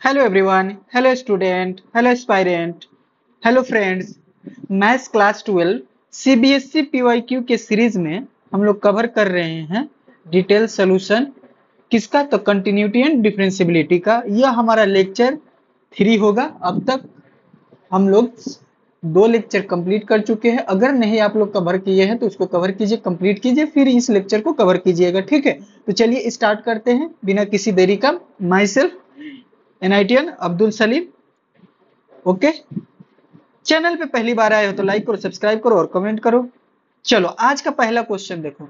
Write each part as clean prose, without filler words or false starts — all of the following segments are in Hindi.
Hello everyone, hello student, hello aspirant, hello friends. Maths class 12 CBSE PYQ के सीरीज में हम लोग कवर कर रहे हैं डिटेल सॉल्यूशन किसका, तो कंटिन्यूटी एंड डिफरेंशियबिलिटी का। यह हमारा लेक्चर 3 होगा। अब तक हम लोग 2 लेक्चर कंप्लीट कर चुके हैं। अगर नहीं आप लोग कवर किए हैं तो उसको कवर कीजिए, कंप्लीट कीजिए, फिर इस लेक्चर को कवर कीजिएगा, ठीक है। तो चलिए स्टार्ट करते हैं बिना किसी देरी का। माई सेल्फ एनआईटीएन अब्दुल सलीम। ओके, चैनल पे पहली बार आए हो तो लाइक करो, सब्सक्राइब करो और कमेंट करो। चलो आज का पहला क्वेश्चन देखो।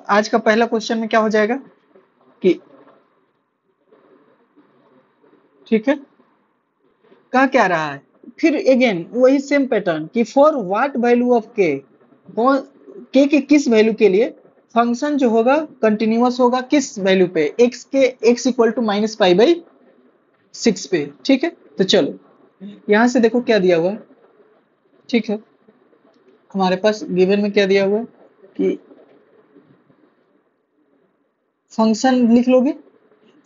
आज का पहला क्वेश्चन में क्या हो जाएगा कि, ठीक है, कहा क्या रहा है, फिर अगेन वही सेम पैटर्न कि फॉर व्हाट वैल्यू ऑफ के, के किस वैल्यू के लिए फंक्शन जो होगा कंटिन्यूअस होगा, किस वैल्यू पे, एक्स के, एक्स इक्वल टू -π/6 पे, ठीक है। तो चलो यहां से देखो क्या दिया हुआ है, ठीक है। हमारे पास गिवन में क्या दिया हुआ है कि फंक्शन लिख लोगे।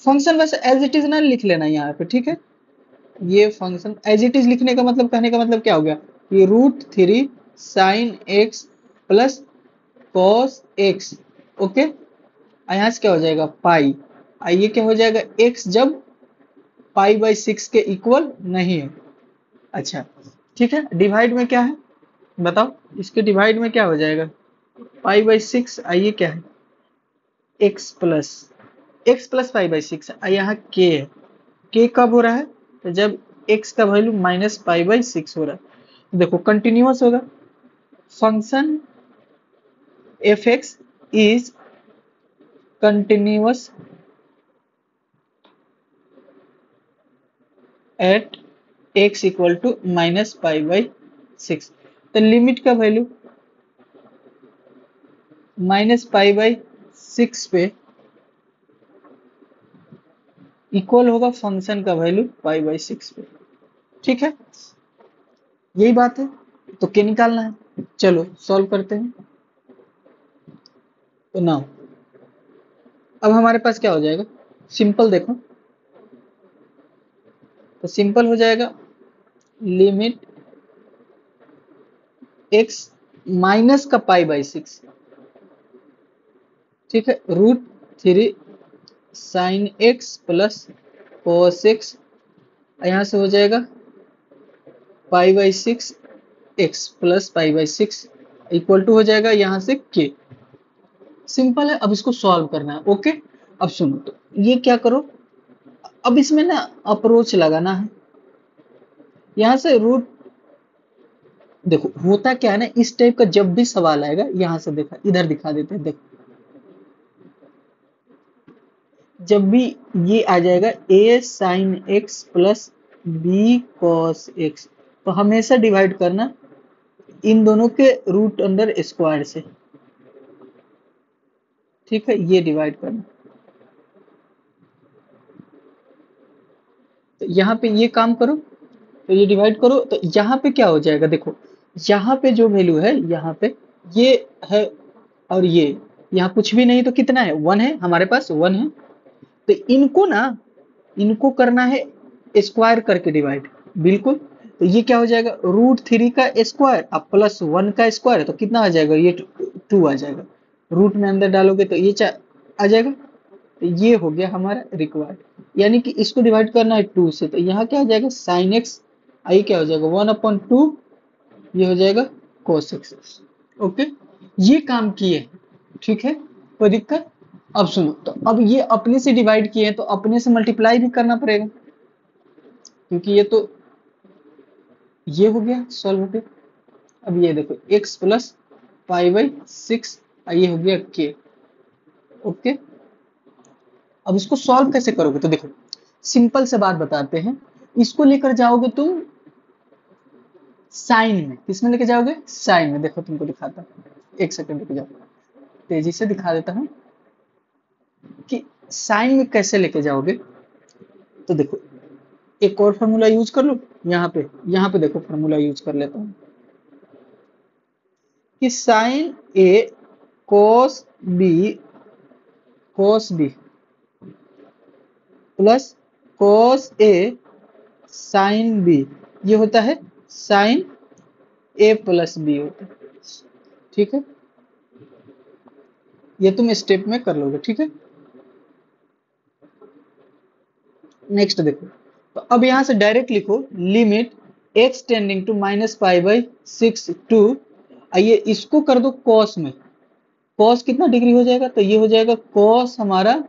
फंक्शन बस एज इट इज ना लिख लेना यहाँ पे, ठीक है। ये फंक्शन एज इट इज लिखने का मतलब, कहने का मतलब क्या हो गया, ये √3 sin x plus cos x. Okay, यहाँ से क्या हो जाएगा पाई। ये क्या हो जाएगा x जब π/6 के इक्वल नहीं है। अच्छा, ठीक है। डिवाइड में क्या है बताओ, इसके डिवाइड में क्या हो जाएगा, π/6। आइए क्या है, x प्लस π/6। यहाँ k है, k कब हो रहा है, तो जब x का वैल्यू -π/6 हो रहा है। देखो कंटिन्यूअस होगा, function f(x) is continuous at x equal to -π/6। तो लिमिट का वैल्यू -π/6 पे इक्वल होगा फंक्शन का वैल्यू π/6 पे, ठीक है। यही बात है, तो क्या निकालना है, चलो सॉल्व करते हैं। तो नाउ अब हमारे पास क्या हो जाएगा, सिंपल देखो, तो सिंपल हो जाएगा लिमिट x माइनस का π/6, ठीक है, √3 sin x plus cos x। यहाँ से हो जाएगा π/6 x प्लस π/6 इक्वल टू हो जाएगा यहाँ से k। सिंपल है, अब इसको सॉल्व करना है। ओके, अब सुनो, तो ये क्या करो, अब इसमें ना अप्रोच लगाना है। यहाँ से रूट, देखो होता क्या है ना, इस टाइप का जब भी सवाल आएगा, यहाँ से देखा, इधर दिखा देते हैं, देखो जब भी ये आ जाएगा a sin x plus b cos x, तो हमेशा डिवाइड करना इन दोनों के रूट अंडर स्क्वायर से, ठीक है। ये डिवाइड करना, तो यहाँ पे ये काम करो, तो ये डिवाइड करो, तो यहाँ पे क्या हो जाएगा, देखो यहाँ पे जो वैल्यू है, यहाँ पे ये है, और ये यहाँ कुछ भी नहीं, तो कितना है, 1 है, हमारे पास 1 है। तो इनको ना, इनको करना है स्क्वायर करके डिवाइड, बिल्कुल। तो ये क्या हो जाएगा, √3 का स्क्वायर अब प्लस 1 का स्क्वायर, तो कितना आ जाएगा, ये 2 आ जाएगा। रूट में अंदर डालोगे तो ये आ जाएगा। तो ये हो गया हमारा रिक्वायर्ड, यानी कि इसको डिवाइड करना है 2 से, तो यहाँ क्या हो जाएगा साइन एक्स, आई क्या हो जाएगा 1/2, ये हो जाएगा cos x। ओके, ये काम किए, ठीक है, कोई दिक्कत। अब सुनो, तो अब ये अपने से डिवाइड किए हैं तो अपने से मल्टीप्लाई भी करना पड़ेगा, क्योंकि ये तो ये हो गया, सॉल्व हो गया। अब ये देखो x प्लस π/6, ये हो गया k। ओके, अब इसको सॉल्व कैसे करोगे, तो देखो सिंपल से बात बताते हैं। इसको लेकर जाओगे तुम साइन में, किसमें लेके जाओगे, साइन में। देखो तुमको दिखाता हूँ, एक सेकंड लेके जाओ, तेजी से दिखा देता हूँ कि साइन में कैसे लेके जाओगे। तो देखो एक और फॉर्मूला यूज कर लो, यहाँ पे देखो फॉर्मूला यूज कर लेता हूँ कि sine A cos B, cos B plus cos A sine B, ये होता है साइन ए प्लस बी होता है। ठीक है, ये तुम स्टेप में कर लोगे। ठीक है, नेक्स्ट देखो, तो अब यहां से डायरेक्ट लिखो limit x tending to -π/6 to, आइए इसको कर दो कॉस में। कॉस कितना डिग्री हो जाएगा, तो ये हो जाएगा कॉस हमारा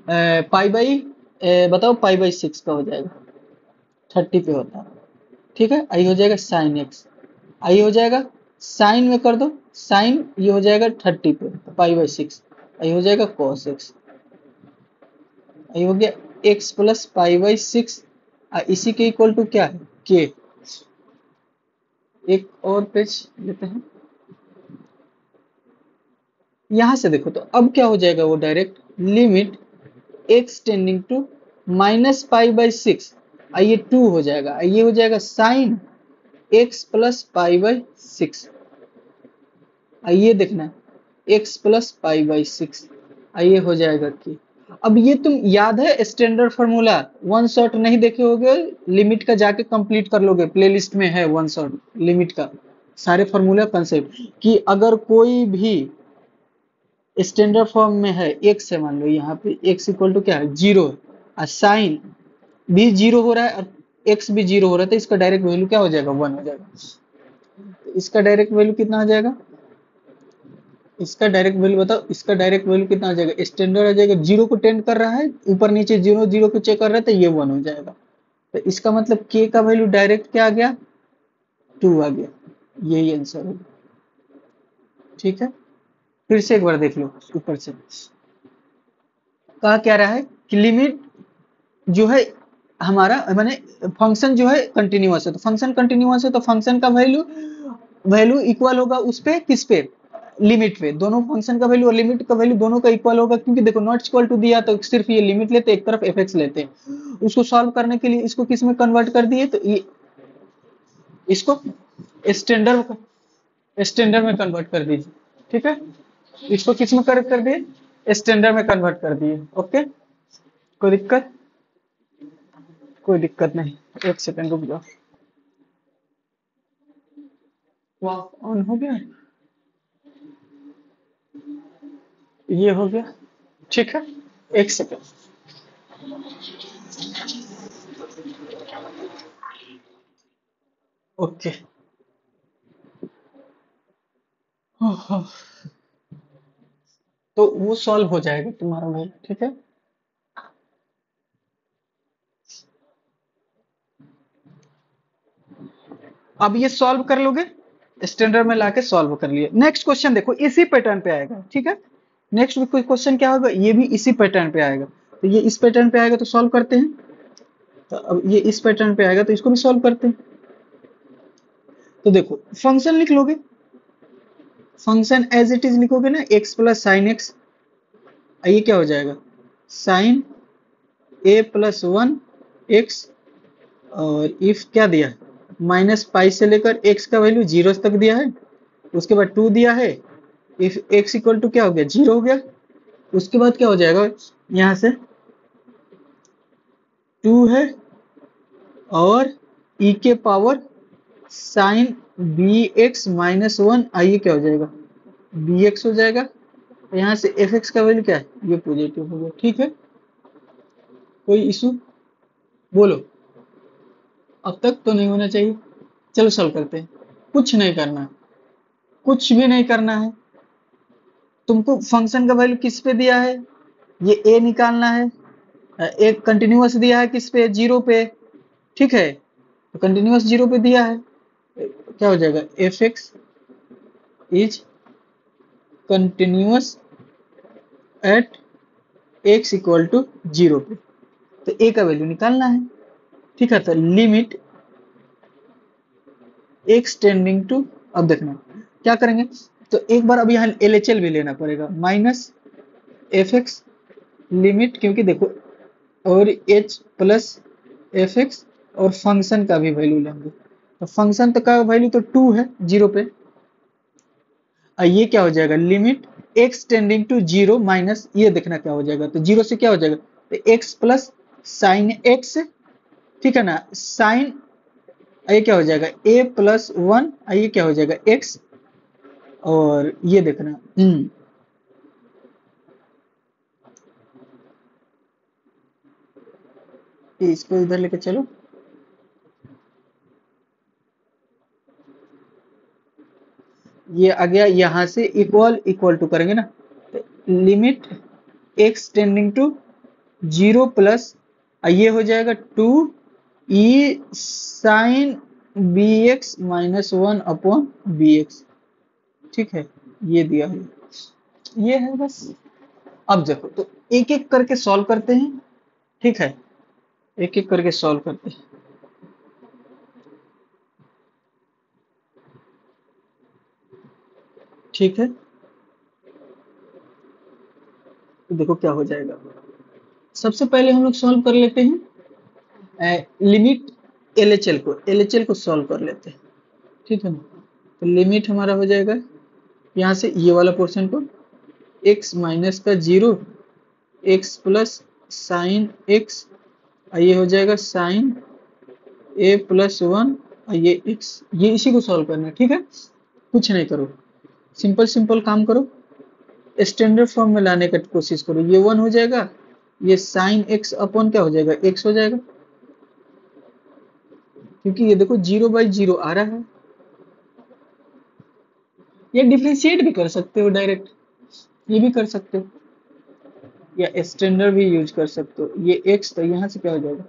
पाई बाई, बताओ π/6 का हो जाएगा 30 पे होता है। ठीक है, आई हो जाएगा साइन एक्स, आई हो जाएगा साइन में कर दो, साइन ये हो जाएगा 30 पे तो π/6, आई हो जाएगा कॉस एक्स, ये हो गया x प्लस π/6, इसी के इक्वल टू क्या है k। एक और पेज लेते हैं, यहां से देखो तो अब क्या हो जाएगा, वो direct limit x tending to -π/6, ये 2 हो जाएगा, ये हो जाएगा साइन x प्लस π/6, ये देखना x प्लस π/6, ये हो जाएगा कि, अब ये तुम याद है स्टैंडर्ड फार्मूला, वन शॉट नहीं देखे होगे, लिमिट का जाके कंप्लीट कर लोगे, प्लेलिस्ट में है वन शॉट लिमिट का सारे फार्मूला कंसेप्ट, कि अगर कोई भी स्टैंडर्ड फॉर्म में है x है, मान लो यहाँ पे x इक्वल टू क्या है 0, और साइन भी 0 हो रहा है और x भी 0 हो रहा है, तो इसका डायरेक्ट वैल्यू क्या हो जाएगा 1 हो जाएगा। तो इसका डायरेक्ट वैल्यू कितना आ जाएगा, इसका डायरेक्ट वैल्यू बताओ, इसका डायरेक्ट वैल्यू कितना आ जाएगा, स्टैंडर्ड आ जाएगा 0 को टेंड कर रहा है, ऊपर नीचे 0 0 को चेक कर रहा है, तो ये 1 हो जाएगा। तो इसका मतलब k का वैल्यू डायरेक्ट क्या आ गया 2 आ गया, यही आंसर होगा। ठीक है, फिर से एक बार देख लो ऊपर से, कहा क्या रहा है कि लिमिट जो है हमारा माने फंक्शन जो है कंटिन्यूअस है, तो फंक्शन कंटिन्यूअस है तो फंक्शन का वैल्यू वैल्यू इक्वल होगा उस पे, किस पे, लिमिट पे, दोनों फंक्शन का वैल्यू और लिमिट का वैल्यू दोनों का इक्वल होगा, क्योंकि देखो नॉट इक्वल टू दिया तो सिर्फ ये लिमिट लेते, एक तरफ एफ लेते हैं, उसको सॉल्व करने के लिए इसको किस में कन्वर्ट कर दिए, तो ये इसको स्टैंडर्ड स्टैंडर्ड में कन्वर्ट कर दीजिए। ठीक है, इसको किस में कर दिए, स्टैंडर्ड में कन्वर्ट कर दिए। ओके, कोई दिक्कत, कोई दिक्कत नहीं, एक सेकंड रुक जाओ, वाह ऑन हो गया, ये हो गया। ठीक है, एक सेकंड, ओके, तो वो सॉल्व हो जाएगा तुम्हारा वो। ठीक है, अब ये सॉल्व कर लोगे, स्टैंडर्ड में लाके सॉल्व कर लिए। नेक्स्ट क्वेश्चन देखो इसी पैटर्न पे आएगा। ठीक है, नेक्स्ट क्वेश्चन क्या होगा, ये भी इसी पैटर्न पे आएगा, तो ये इस पैटर्न पे आएगा तो सॉल्व करते हैं, तो अब ये इस पैटर्न पे आएगा तो इसको भी सॉल्व करते हैं। तो देखो फंक्शन लिख लोगे, फंक्शन एज इट इज लिखोगे ना, x प्लस साइन एक्स, ये क्या हो जाएगा साइन a प्लस 1 x, और इफ क्या दिया है -π से लेकर x का वैल्यू 0 तक दिया है, उसके बाद 2 दिया है, इफ x इक्वल टू क्या हो गया 0 हो गया, उसके बाद क्या हो जाएगा यहाँ से 2 है और e के पावर साइन bx -1, आइए क्या हो जाएगा bx हो जाएगा, तो यहाँ से fx का वैल्यू क्या है, ये पॉजिटिव हो गया। ठीक है, कोई इशू बोलो, अब तक तो नहीं होना चाहिए। चलो सॉल्व करते हैं, कुछ नहीं करना है, कुछ भी नहीं करना है, तुमको फंक्शन का वैल्यू किस पे दिया है, ये a निकालना है, एक कंटिन्यूअस दिया है किस पे 0 पे। ठीक है, तो कंटिन्यूअस 0 पे दिया है, क्या हो जाएगा fx is continuous at x equal to 0 पे, तो a का वैल्यू निकालना है। ठीक है, तो लिमिट x टेंडिंग टू, अब देखना क्या करेंगे, तो एक बार अब यहाँ LHL भी लेना पड़ेगा, माइनस fx लिमिट, क्योंकि देखो और h प्लस fx, और फंक्शन का भी वैल्यू लेंगे, तो फंक्शन का वैल्यू तो 2 है 0 पे, और ये क्या हो जाएगा limit x tending to 0 minus, ये देखना क्या हो जाएगा, तो 0 से क्या हो जाएगा तो x प्लस साइन एक्स, ठीक है ना, साइन, ये क्या हो जाएगा a प्लस वन, ये क्या हो जाएगा x, और ये देखना इसको इधर लेके चलो, ये आ गया, यहां से इक्वल इक्वल टू करेंगे ना, limit x tending to 0 plus, ये हो जाएगा 2 e sine b x minus one upon b x, ठीक है, ये दिया है, ये है बस। अब देखो तो एक एक करके सॉल्व करते हैं, ठीक है, एक एक करके सॉल्व करते हैं। ठीक है, तो देखो क्या हो जाएगा। सबसे पहले हम लोग सॉल्व कर लेते हैं लिमिट एल एच एल को सॉल्व कर लेते हैं, ठीक है ना। तो लिमिट हमारा हो जाएगा यहाँ से ये वाला पोर्शन को x माइनस का 0, x प्लस साइन x, ये हो जाएगा साइन a प्लस वन, ये x, ये इसी को सॉल्व करना है, ठीक है। कुछ नहीं करो, सिंपल सिंपल काम करो, स्टैंडर्ड फॉर्म में लाने का कोशिश करो। ये वन हो जाएगा, ये साइन एक्स अपॉन क्या हो जाएगा एक्स हो जाएगा, क्योंकि ये देखो 0/0 आ रहा है। ये डिफरेंशिएट भी कर सकते हो डायरेक्ट, ये भी कर सकते हो, या स्टैंडर्ड भी यूज कर सकते हो। ये एक्स, तो यहाँ से क्या हो जाएगा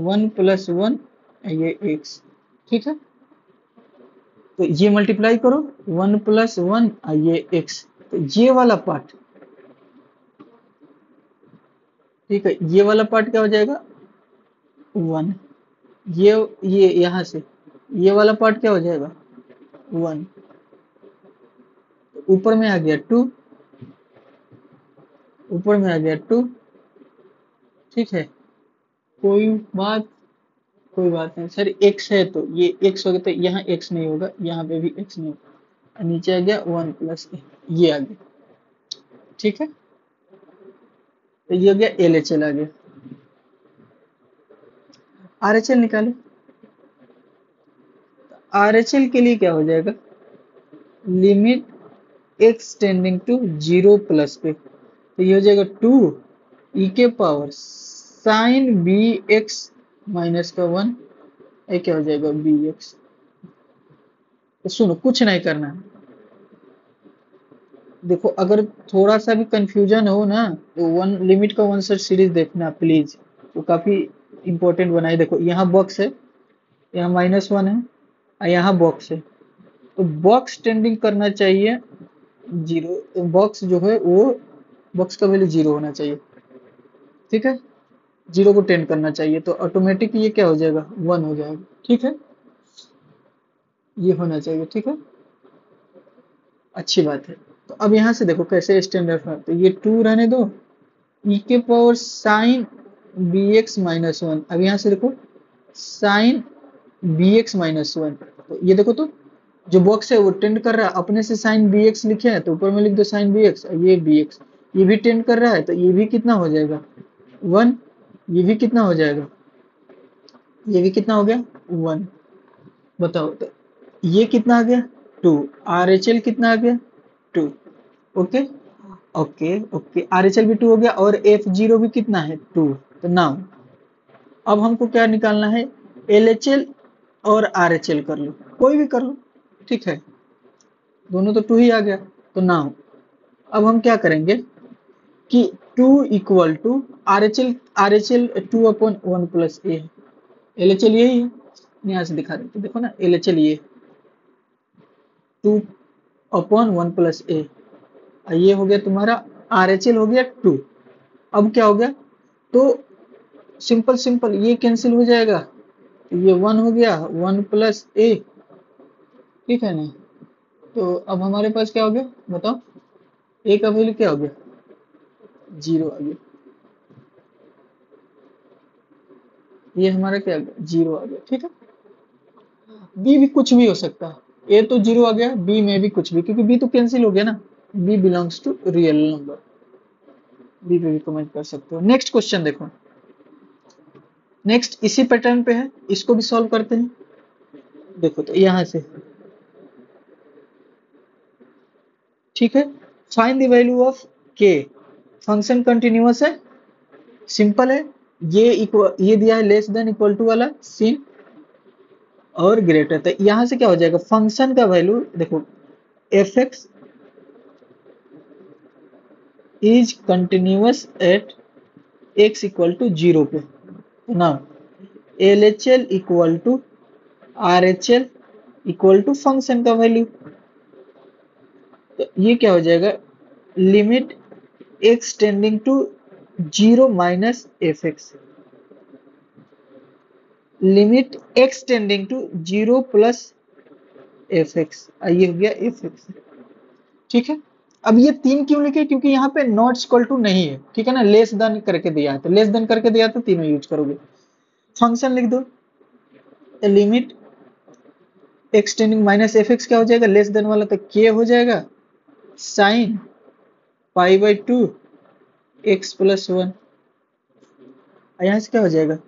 1 प्लस वन, ये एक्स, ठीक है। तो ये मल्टीप्लाई करो 1 प्लस वन, ये एक्स, तो ये वाला पार्ट, ठीक है, ये वाला पार्ट क्या हो जाएगा 1, ये यहाँ से ये वाला पार्ट क्या हो जाएगा 1, ऊपर में आ गया 2, ऊपर में आ गया 2, ठीक है। कोई बात, कोई बात नहीं सर, x है तो ये x हो गया, तो यहाँ x नहीं होगा, यहाँ पे भी x नहीं होगा, नीचे आ गया 1 प्लस ये आ गया, ठीक है। तो ये हो गया एल एच एल आ गया। आर एच एल निकाले, आर एच एल के लिए क्या हो जाएगा limit x tending to 0 plus पे, तो ये हो जाएगा 2 e के power sine b x minus का 1, ये क्या हो जाएगा बी एक्स। तो सुनो, कुछ नहीं करना है, देखो अगर थोड़ा सा भी कंफ्यूजन हो ना, तो वन लिमिट का वन सेट सीरीज देखना प्लीज, तो काफी इंपॉर्टेंट बनाए। देखो यहाँ बॉक्स है, यहाँ -1 है, और यहाँ बॉक्स है, तो बॉक्स टेंडिंग करना चाहिए 0, बॉक्स जो है वो बॉक्स का वैल्यू 0 होना चाहिए, ठीक है, 0 को टेंड करना चाहिए, तो ऑटोमेटिक ये क्या हो जाएगा 1 हो जाएगा, ठीक है, ये होना चाहिए, ठीक है, अच्छी बात है। तो अब यहाँ से देखो कैसे स्टैंडर्ड फॉर्म, तो ये 2 रहने दो, e के power sine b x minus one, अब यहाँ से देखो sine b x minus one, तो ये देखो तो जो बॉक्स है वो टेंड कर रहा है, अपने से साइन बी एक्स लिखे हैं तो ऊपर में लिख दो साइन बी एक्स, ये बी एक्स, ये भी टेंड कर रहा है, तो ये भी कितना हो जाएगा 1, ये भी कितना हो जाएगा, ये भी कितना हो गया 1, बताओ तो ये कितना आ गया 2, आर एच एल कितना आ गया 2, okay okay okay, are H L भी 2 हो गया, और एफ जीरो भी कितना है 2। तो नाउ अब हमको क्या निकालना है, एल एच एल और आर एच एल कर लो, कोई भी कर लो, ठीक है, दोनों तो 2 ही आ गया। तो नाउ अब हम क्या करेंगे कि 2 equal to R H L 2 upon 1 plus A, L H L यही है, यहाँ से दिखा देते, देखो ना एल एच एल ये 2 अपॉन 1 प्लस ए, ये हो गया तुम्हारा आर एच एल हो गया 2। अब क्या हो गया, तो सिंपल सिंपल ये कैंसिल हो जाएगा, तो ये 1 हो गया 1 प्लस ए, ठीक है ना। तो अब हमारे पास क्या हो गया बताओ, ए का वैल्यू क्या हो गया 0 आ गया, ये हमारा क्या आ गया 0 आ गया, ठीक है। बी भी कुछ भी हो सकता है, ए तो 0 आ गया, बी में भी कुछ भी, क्योंकि बी तो कैंसिल हो गया ना, B belongs to real number, B पे भी कमेंट कर सकते हो। नेक्स्ट क्वेश्चन देखो, नेक्स्ट इसी पैटर्न पे है, इसको भी सॉल्व करते हैं। देखो तो यहाँ से, ठीक है, फाइंड द वैल्यू ऑफ के। फंक्शन कंटिन्यूअस है, सिंपल है, ये दिया है लेस देन इक्वल टू वाला सीन और ग्रेटर, तो यहाँ से क्या हो जाएगा, फंक्शन का वैल्यू देखो, f x is continuous at x equal to 0 पे। ना L H L equal to R H L equal to function का वैल्यू, तो ये क्या हो जाएगा, limit x tending to 0 minus f x, limit x tending to 0 plus f x, ये हो गया एफ एक्स। ठीक है, अब ये तीन क्यों लिखे, क्योंकि यहाँ पे नॉट इक्वल टू नहीं है, ठीक है ना, लेस देन करके दिया है, तो लेस देन करके दिया तो तीनों यूज करोगे। फंक्शन लिख दो, limit x tending minus f x क्या हो जाएगा, लेस देन वाला तो के हो जाएगा sine pi by two x plus one, यहाँ से क्या हो जाएगा,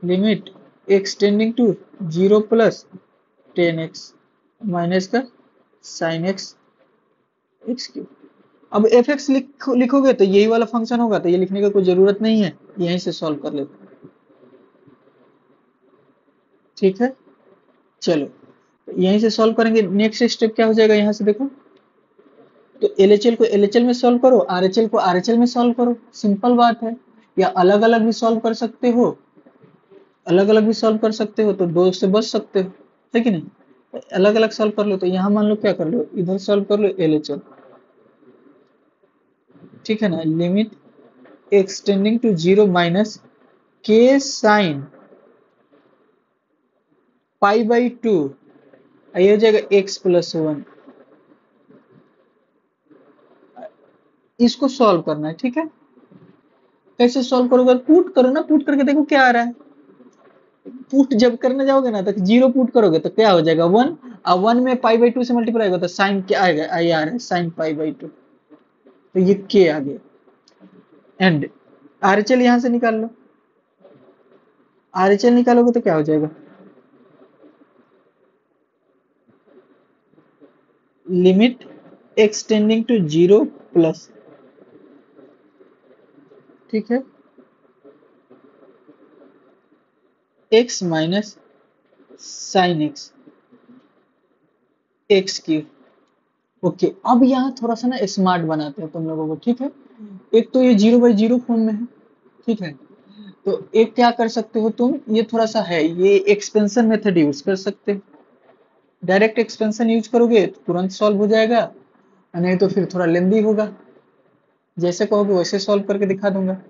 limit x tending to 0 plus 10x minus का साइन एक्स एक्स क्यूब। अब एफ एक्स लिखोगे तो यही वाला फंक्शन होगा, तो ये लिखने का कोई जरूरत नहीं है, यहीं से सॉल्व कर लेते। ठीक है, चलो यहीं से सॉल्व करेंगे। नेक्स्ट स्टेप क्या हो जाएगा, यहाँ से देखो, तो एलएचएल को एलएचएल में सॉल्व करो, आरएचएल को आरएचएल में सॉल्व करो, सिंपल बात है। या अलग अलग भी सॉल्व कर सकते हो, अलग अलग भी सॉल्व कर सकते हो, तो दो से बच सकते हो, है कि नहीं, अलग अलग सॉल्व कर लो। तो यहाँ मान लो क्या कर लो, इधर सॉल्व कर लो एलएचएल, ठीक है ना, लिमिट एक्सटेंडिंग टू 0 माइनस के साइन पाई बाई टू, ये हो जाएगा एक्स प्लस वन, इसको सॉल्व करना है। ठीक है, कैसे सॉल्व करोगे, पुट करो ना, पुट करके देखो क्या आ रहा है। पुट जब करने जाओगे ना, तो जीरो पुट करोगे तो क्या हो जाएगा, वन, और वन में पाई बाई टू से मल्टीप्लाई होगा तो साइन क्या आएगा, आई आ रहा है साइन पाई बाई टू, तो ये के आ गया। एंड आरएचएल यहां से निकाल लो, आरएचएल निकालोगे तो क्या हो जाएगा, लिमिट एक्सटेंडिंग टू 0 प्लस, ठीक है, x minus sign x x cube. Okay, अब यहाँ थोड़ा सा ना स्मार्ट बनाते हैं तुम लोगों को, ठीक है। एक तो ये 0/0 फॉर्म में है, ठीक है, तो एक क्या कर सकते हो तुम, ये थोड़ा सा है, ये एक्सपेंशन मेथड यूज कर सकते हो। डायरेक्ट एक्सपेंशन यूज करोगे तो तुरंत सॉल्व हो जाएगा, नहीं तो फिर थोड़ा लेंदी होगा, जैसे कहोगे वैसे सॉल्व करके दिखा दूंगा।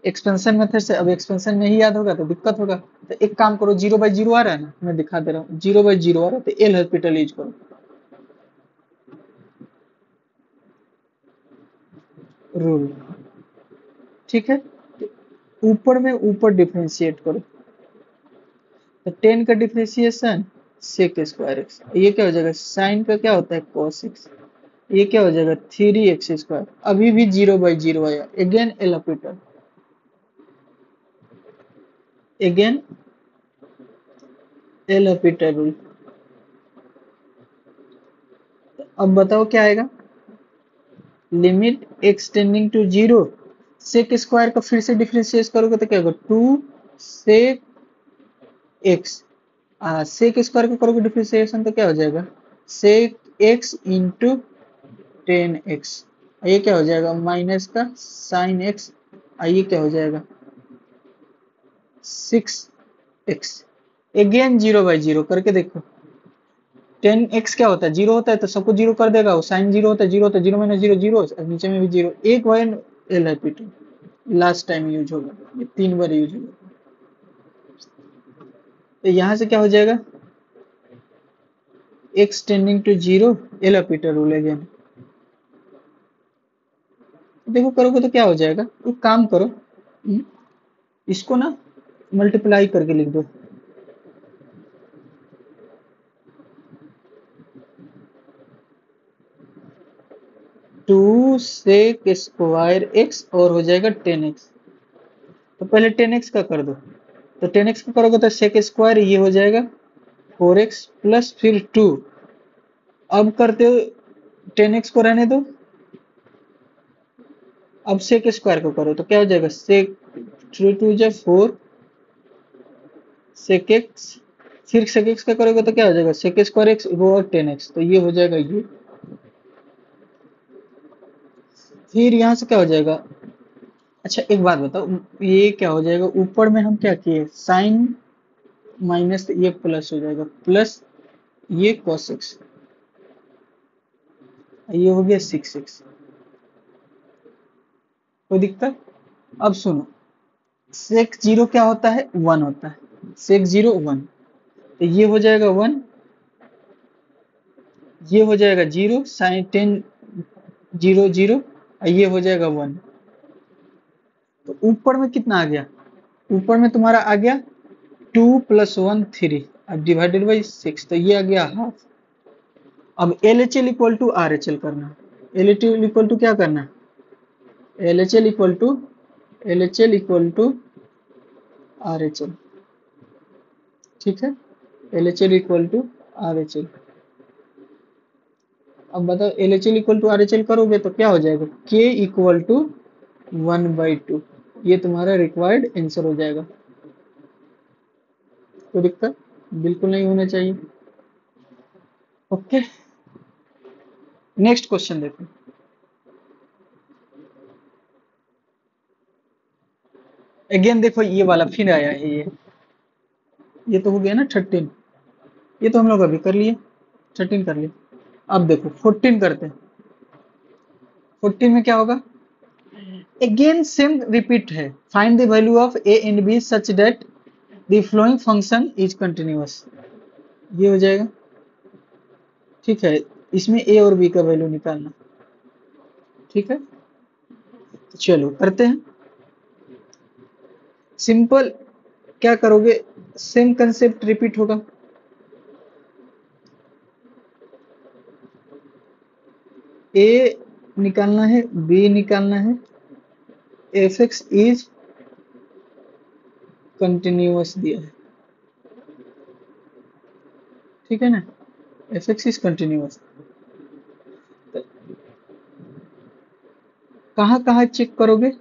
एक्सपेंशन मेथड से, अब एक्सपेंशन नहीं याद होगा तो दिक्कत होगा, तो एक काम करो, 0/0 आ रहा है ना, मैं दिखा दे रहा हूँ, 0/0 आ रहा है तो एल हॉस्पिटल यूज करो, रूल, ठीक है, ऊपर में ऊपर डिफ्रेंशिएट करो, तो 10 का डिफ्रेंशिएशन सेक स्क्वायर एक्स, ये क्या हो जाएगा, साइन का क्या होता है कॉस एक्स, ये क्या हो जाएगा 3x², अभी भी 0/0 आया, again L hospital, again L hospital rule. अब बताओ क्या आएगा, limit x tending to 0, sec square का फिर से डिफरेंशिएट करोगे तो क्या होगा, 2 सेक एक्स, सेक स्क्वायर का करोगे डिफरेंशिएशन तो क्या हो जाएगा, सेक एक्स इंटू 10x, ये क्या हो जाएगा माइनस का साइन एक्स, ये क्या हो जाएगा 6x, अगेन 0/0 करके देखो। 10x क्या होता है, जीरो होता है तो सबको जीरो कर देगा, वो साइन जीरो होता है, जीरो होता है, जीरो माइनस जीरो जीरो, नीचे में भी जीरो, एक बार L repeat, last time use होगा, ये 3 बार यूज होगा, तो यहाँ से क्या हो जाएगा, x tending to 0, L repeater rule again. देखो करोगे तो क्या हो जाएगा, एक काम करो, इसको ना मल्टीप्लाई करके लिख दो, 2 सेक स्क्वायर एक्स और हो जाएगा 10x, तो पहले 10x का कर दो, तो 10x का करोगे तो सेक स्क्वायर ये हो जाएगा 4x प्लस फिर 2। अब करते हो 10x को रहने दो, अब सेक स्क्वायर को करो तो क्या हो जाएगा सेक 3 2 जा 4 सेक x, फिर सेक x का करोगे तो क्या हो जाएगा सेक स्क्वायर x और 10x, तो ये हो जाएगा ये। फिर यहाँ से क्या हो जाएगा, अच्छा एक बात बताओ, ये क्या हो जाएगा ऊपर में हम क्या किए साइन माइनस, ये प्लस हो जाएगा प्लस ये cos x, ये हो गया 6x। कोई दिक्कत? अब सुनो, सेक जीरो क्या होता है 1 होता है, सेक जीरो 1, तो ये हो जाएगा 1, ये हो जाएगा 0 साइन 10 0 0, ये हो जाएगा 1। तो ऊपर में कितना आ गया, ऊपर में तुम्हारा आ गया 2 प्लस 1 3, अब डिवाइडेड बाई 6, तो ये आ गया हाफ। अब L H L equal to R H L करना, L H L equal to क्या करना है, L H L equal to R H L, ठीक है, L H L equal to R H L. अब बताओ L H L equal to R H L करोगे तो क्या हो जाएगा के इक्वल टू 1/2, ये तुम्हारा रिक्वायर्ड आंसर हो जाएगा। कोई दिक्कत बिल्कुल नहीं होना चाहिए। ओके, नेक्स्ट क्वेश्चन देखो। अगेन देखो ये वाला फिर आया है, ये तो हो गया ना 13, ये तो हम लोग अभी कर लिए, 13 कर लिए। अब देखो 14 करते हैं, 14 में क्या होगा, अगेन सेम रिपीट है, find the value of A and B such that the following function is continuous, ये हो जाएगा, ठीक है, इसमें ए और बी का वैल्यू निकालना, ठीक है, तो चलो करते हैं। सिंपल क्या करोगे, सेम कंसेप्ट रिपीट होगा, ए निकालना है बी निकालना है, एफ एक्स इज कंटिन्यूअस दिया है, ठीक है ना, एफ एक्स इज कंटिन्यूअस। कहाँ कहाँ चेक करोगे,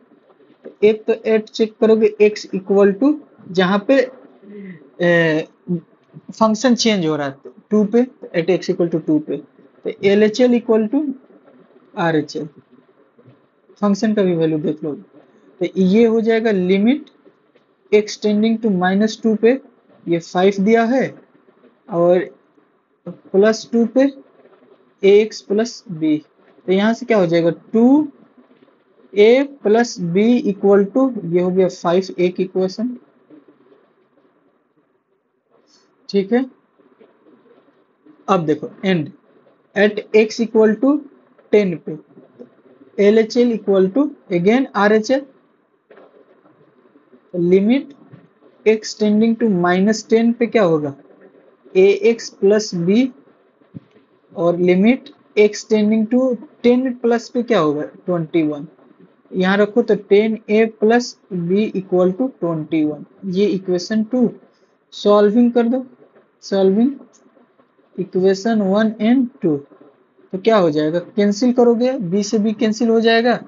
एक तो एट चेक करोगे एक्स इक्वल टू जहां पे फंक्शन चेंज हो रहा है 2 पे, एट एक्स इक्वल टू 2 पे, तो L H L equal to R H L, function का भी वैल्यू देख लो, तो ये हो जाएगा लिमिट एक्सटेंडिंग टू -2 पे, ये 5 दिया है, और +2 पे ए एक्स प्लस बी, तो यहाँ से क्या हो जाएगा 2a plus B equal to, ये हो गया 5a की इक्वेशन, ठीक है। अब देखो and at x equal to 10 पे, L H L equal to again R H L, limit x tending to -10 पे क्या होगा ए एक्स प्लस बी, और लिमिट एक्सटेंडिंग टू 10 प्लस पे क्या होगा 21, यहाँ रखो तो 10a plus B equal to 21, ये इक्वेशन 2, सॉल्विंग कर दो, सॉल्विंग इक्वेशन 1 एंड 2, तो क्या हो जाएगा कैंसिल करोगे बी से बी कैंसिल हो जाएगा,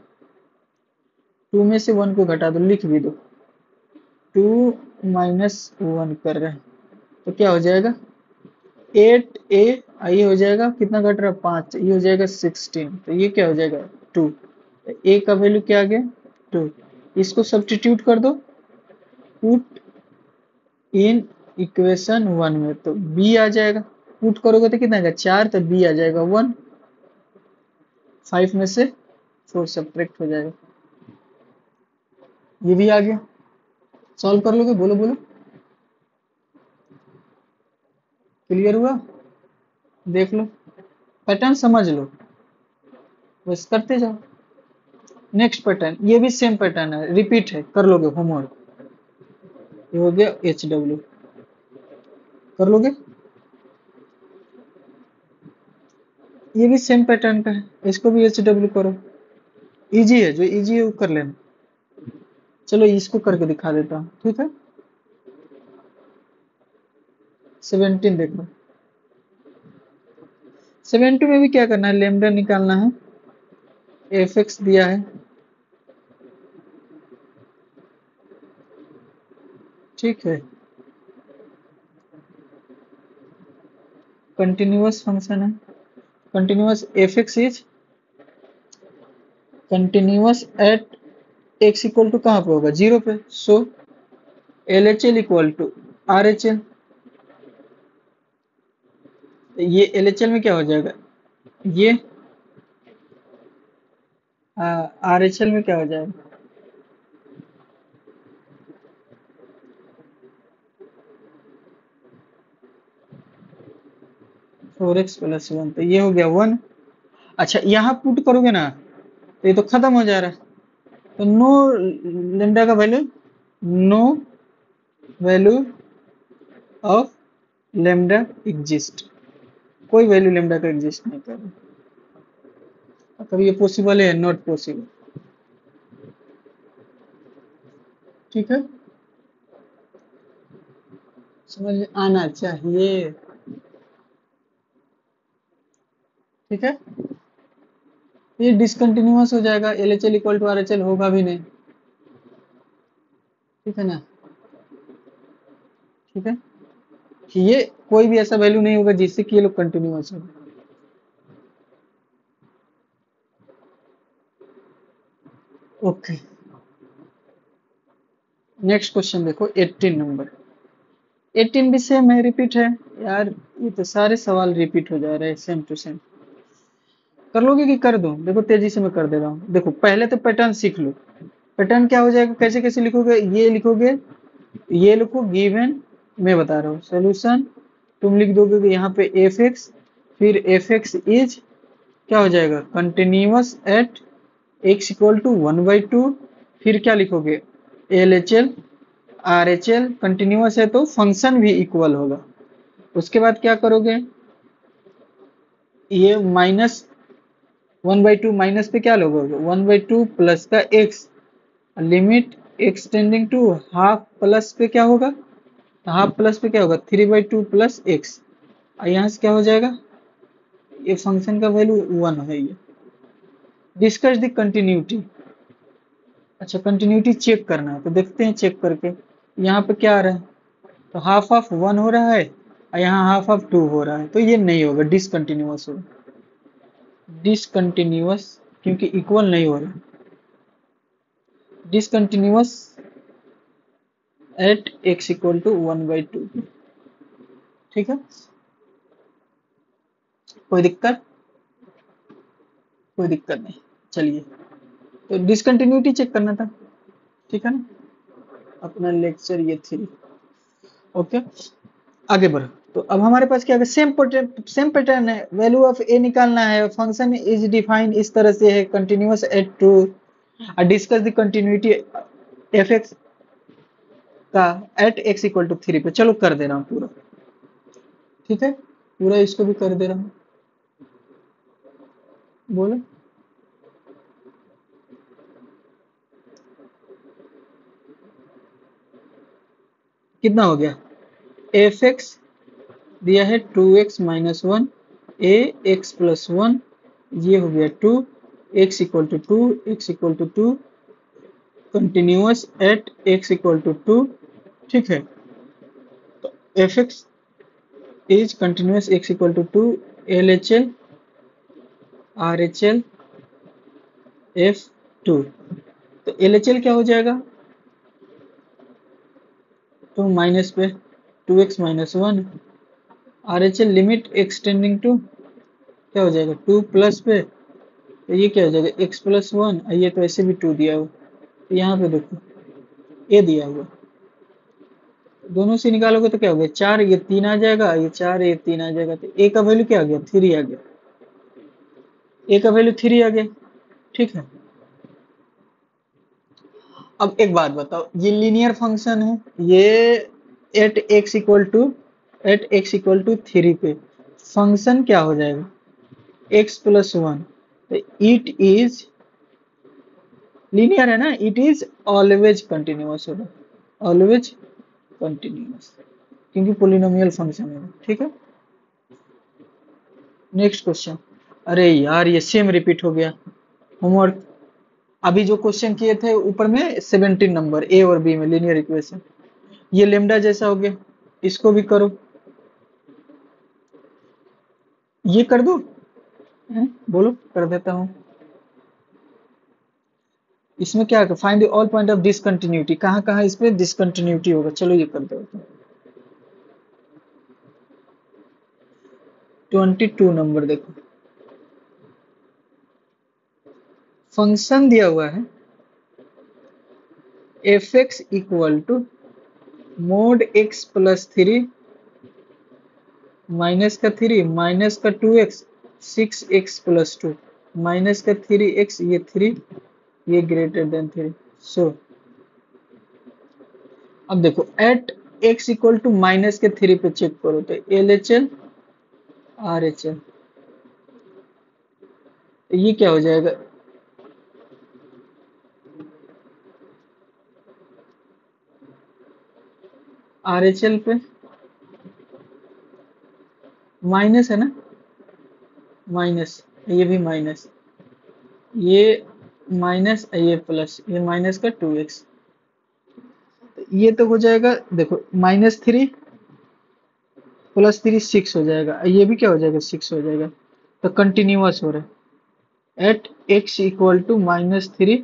2 में से 1 को घटा दो, लिख भी दो 2 -1 कर रहे हैं, तो क्या हो जाएगा 8a, ये हो जाएगा कितना घट रहा है 5, ये हो जाएगा 16, तो ये क्या हो जाएगा 2, ए का वैल्यू क्या आ गया 2, इसको सब्स्टिट्यूट कर दो, पुट इन इक्वेशन 1 में, तो बी आ जाएगा, पुट करोगे तो कितना आएगा 4, तो बी आ जाएगा 1, 5 में से 4 सब्ट्रैक्ट हो जाएगा, ये भी आ गया। सॉल्व कर लोगे, बोलो बोलो, क्लियर हुआ, देख लो पैटर्न समझ लो, बस करते जाओ। नेक्स्ट पैटर्न, ये भी सेम पैटर्न है, रिपीट है, कर लोगे होमवर्क, ये हो गया एच डब्ल्यू, कर लोगे, ये भी सेम पैटर्न का है, इसको भी एच डब्ल्यू करो, इजी है, जो इजी है वो कर लेना। चलो इसको करके दिखा देता हूँ, ठीक है। 17 देखो, 17 में भी क्या करना है, लेमडा निकालना है, एफ एक्स दिया है, ठीक है। कंटिन्यूअस फंक्शन है, continuous F x is continuous at x equal to कहाँ पे होगा, 0 पे। So L H L equal to R H L, ये एल एच एल में क्या हो जाएगा, ये आर एच एल में क्या हो जाएगा, 4x+1, तो ये हो गया 1। अच्छा यहाँ पुट करोगे ना तो ये तो खत्म हो जा रहा है, तो नो लेमडा का वैल्यू, no value of lambda exist, कोई वैल्यू लेमडा का एग्जिस्ट नहीं कर रहा। कभी ये पॉसिबल है, नॉट पॉसिबल, ठीक है, समझ में आना चाहिए, ठीक है। ये डिसकंटिन्यूअस हो जाएगा, L H L equal to R H L होगा भी नहीं, ठीक है ना, ठीक है। ये कोई भी ऐसा वैल्यू नहीं होगा जिससे कि ये लोग कंटिन्यूअस हो। ओके, नेक्स्ट क्वेश्चन देखो, 18 नंबर, 18 भी सेम है, रिपीट है यार, ये तो सारे सवाल रिपीट हो जा रहे हैं, सेम टू सेम। कर लोगे कि कर दो, देखो तेजी से मैं कर दे रहा हूँ, देखो पहले तो पैटर्न सीख लो। पैटर्न क्या हो जाएगा, कैसे कैसे लिखोगे, ये लिखोगे, ये लिखो गिवन, मैं बता रहा हूँ सोल्यूशन, तुम लिख दोगे कि यहाँ पे एफ एक्स, फिर एफ एक्स इज क्या हो जाएगा, continuous at x equal to 1/2, फिर क्या लिखोगे, L H L R H L, continuous है तो फंक्शन भी इक्वल होगा। उसके बाद क्या करोगे, ये -1/2 माइनस पे क्या लोगे, 1/2 प्लस का x, limit x tending to half, plus पे क्या होगा, हाफ प्लस पे क्या होगा, 3/2 प्लस एक्स, यहाँ से क्या हो जाएगा, ये फंक्शन का वैल्यू 1 है ये। डिस्कस द कंटिन्यूटी, अच्छा कंटिन्यूटी चेक करना है, तो देखते हैं चेक करके, यहाँ पे क्या आ रहा है, तो हाफ ऑफ 1 हो रहा है और यहाँ हाफ ऑफ 2 हो रहा है, तो ये नहीं होगा, डिसकंटिन्यूअस होगा, डिसकंटिन्यूअस, क्योंकि इक्वल नहीं हो रहा, discontinuous at x equal to 1/2, ठीक है। कोई दिक्कत, कोई दिक्कत नहीं, चलिए, तो डिसकंटिन्यूटी चेक करना था, ठीक है ना, अपना लेक्चर ये 3, ओके, आगे बढ़ो। तो अब हमारे पास क्या है, सेम पैटर्न है, वैल्यू ऑफ ए निकालना है, फंक्शन इज डिफाइंड इस तरह से है, continuous at two, discuss the continuity f x का एट एक्स इक्वल टू 3 पे, चलो कर दे रहा हूँ पूरा, ठीक है, पूरा इसको भी कर दे रहा हूँ, बोलो कितना हो गया, एफ एक्स दिया है 2x-1, ए x+1, ये हो गया 2, x equal to 2, x equal to 2, continuous at x equal to 2, ठीक है, तो f x is continuous x equal to 2, L H L R H L f 2, तो एल एच एल क्या हो जाएगा, तो माइनस पे 2x-1, R H L limit x tending to क्या हो जाएगा 2 प्लस पे, तो ये क्या हो जाएगा x+1, ये तो ऐसे भी 2 दिया हुआ, तो यहाँ पे देखो ए दिया हुआ, दोनों से निकालोगे तो क्या हो गया 4, ये 3 आ जाएगा, ये 4 ये 3 आ जाएगा, तो ए का वैल्यू क्या आ गया 3 आ गया, ए का वैल्यू 3 आ गया, ठीक है। अब एक बात बताओ, ये लीनियर फंक्शन है, ये एट एक्स इक्वल टू 3 पे फंक्शन क्या हो जाएगा x+1, तो इट इज लीनियर है ना, इट इज ऑलवेज कंटिन्यूअस होगा, ऑलवेज कंटिन्यूअस, क्योंकि पोलिनोमियल फंक्शन है। ठीक है, नेक्स्ट क्वेश्चन। अरे यार ये सेम रिपीट हो गया होमवर्क। अभी जो क्वेश्चन किए थे ऊपर में 17 नंबर ए और बी में लीनियर इक्वेशन, ये लेमडा जैसा हो गया, इसको भी करो। ये कर दो, बोलो कर देता हूँ। इसमें क्या है, find the all point of discontinuity, कहाँ कहाँ इसमें डिसकंटिन्यूटी होगा, चलो ये कर दो। 22 नंबर देखो, फंक्शन दिया हुआ है f x equal to mod x plus 3 minus का 3 माइनस का 2x 6x प्लस 2 माइनस का 3x, ये 3, ये ग्रेटर देन 3। सो अब देखो at x equal to minus के 3 पे चेक करो तो L H L R H L, ये क्या हो जाएगा, आर एच एल पे माइनस है ना, माइनस, ये भी माइनस, ये माइनस, ये प्लस, ये माइनस का 2x, ये तो हो जाएगा देखो -3 प्लस 3 6 हो जाएगा, ये भी क्या हो जाएगा 6 हो जाएगा। तो कंटिन्यूअस हो रहा है at x equal to -3,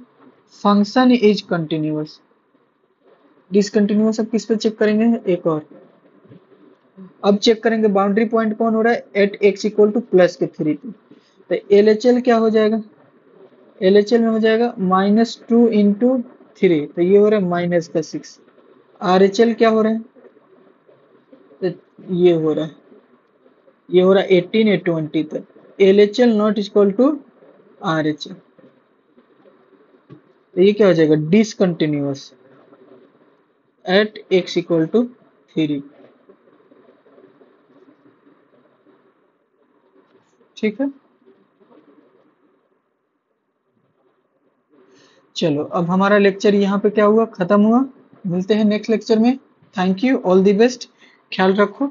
function is continuous. Discontinuous अब किस पे चेक करेंगे, एक और अब चेक करेंगे बाउंड्री पॉइंट कौन हो रहा है, at x equal to plus के 3 पे। तो एल एच एल क्या हो जाएगा, एल एच एल में हो जाएगा -2 इंटू 3, तो ये हो रहा है माइनस का 6। आर एच एल क्या हो रहा है, तो ये हो रहा है, ये हो रहा है 18 या 20 तक, L H L not equal to R H L, तो ये क्या हो जाएगा discontinuous at x equal to 3। ठीक है, चलो अब हमारा लेक्चर यहाँ पे क्या हुआ, खत्म हुआ। मिलते हैं नेक्स्ट लेक्चर में। Thank you, all the best, ख्याल रखो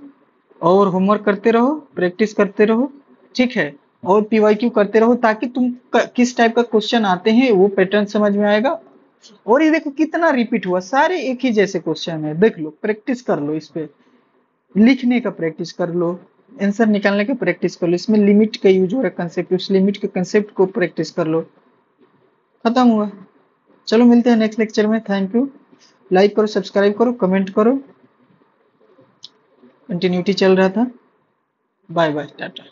और होमवर्क करते रहो, प्रैक्टिस करते रहो। ठीक है, और पीवाईक्यू करते रहो ताकि तुम किस टाइप का क्वेश्चन आते हैं वो पैटर्न समझ में आएगा। और ये देखो कितना रिपीट हुआ, सारे एक ही जैसे क्वेश्चन है, देख लो, प्रैक्टिस कर लो, इस पे लिखने का प्रैक्टिस कर लो, आंसर निकालने का प्रैक्टिस कर लो, इसमें लिमिट का यूज हो रहा है कंसेप्ट, उस लिमिट के कंसेप्ट को प्रैक्टिस कर लो। खत्म हुआ, चलो मिलते हैं नेक्स्ट लेक्चर में। थैंक यू, लाइक करो, सब्सक्राइब करो, कमेंट करो, कंटिन्यूटी चल रहा था। Bye bye, Tata.